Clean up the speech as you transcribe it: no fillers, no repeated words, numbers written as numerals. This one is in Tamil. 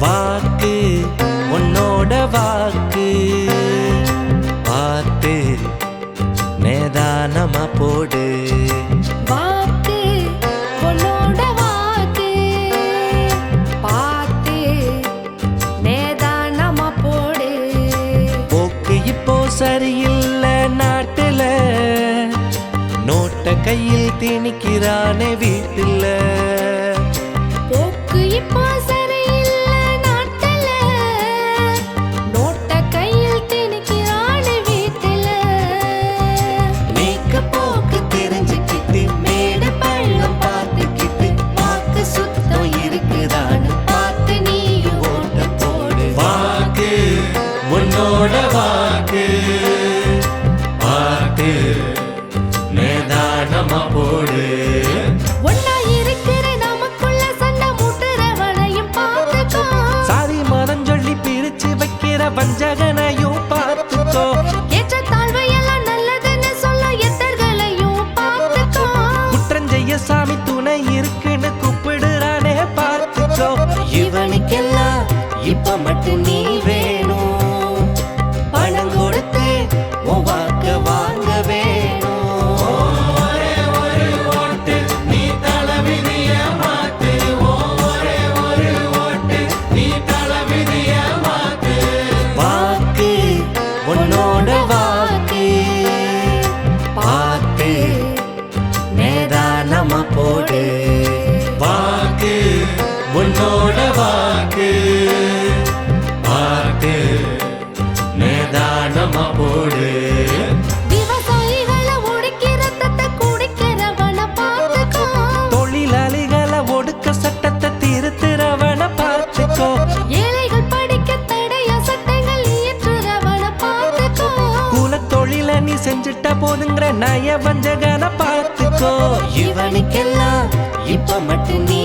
வாக்கு உன்னோட வாக்கு பார்த்து நேதானமா போடு. வாக்கு உன்னோட வாக்கு பார்த்து நேதானமா போடு. போக்கு இப்போ சரியில்லை நாட்டுல, நோட்ட கையில் திணிக்கிறானே வீட்டுல. போக்கு இப்போ சரியில்லை நாட்டுல, நோட்ட கையில் திணிக்கிறானே வீட்டுல. நீக்க போக்கு தெரிஞ்சுக்கிட்டு மேடு பள்ளம் பார்த்துக்கிட்டு வாக்கு சுத்தம் இருக்குதான்னு பார்த்து நீயும் ஓட்ட போடு. வாக்கு உன்னோட வாக்கு பார்த்து நேதானமா போடு. ஒன்னா இருக்கிற நமக்குள்ள சண்டை மூட்டுறவனையும் பார்த்துக்கோ. சாதி மதம் சொல்லி பிரிச்சு வைக்கிற வஞ்சகனையும் பார்த்துக்கோ. ஏற்ற தாழ்வை எல்லாம் நல்லதுன்னு சொல்ல எத்தர்களையும் பார்த்துக்கோ. குற்றஞ்செய்ய சாமி துணை இருக்குன்னு கூப்பிடுறானே பார்த்துக்கோ. இவனுக்கெல்லாம் இப்ப மட்டும் நீ வேணும், பணம் கொடுத்து உன் வாக்க வாங்க வேணும். வாக்கு உன்னோட வாக்கு பார்த்து நேதானமா போடு. வாக்கு உன்னோட வாக்கு பார்த்து நேதானமா போடு. விவசாயிகளை ஒடுக்கி ரத்தத்தை குடிக்கிறவனை பார்த்துக்கோ. தொழிலாளிகளை ஒடுக்க சட்டத்தை திருத்துறவன பார்த்துக்கோ. ஏழைகள் படிக்க தடையா சட்டங்கள் இயற்றுறவனை பார்த்துக்கோ. கூல தொழில நீ செஞ்சுட்ட போதுங்கிற நய வஞ்சகன பார்த்துக்கோ. இவனுக்கெல்லாம் இப்ப மட்டும் நீ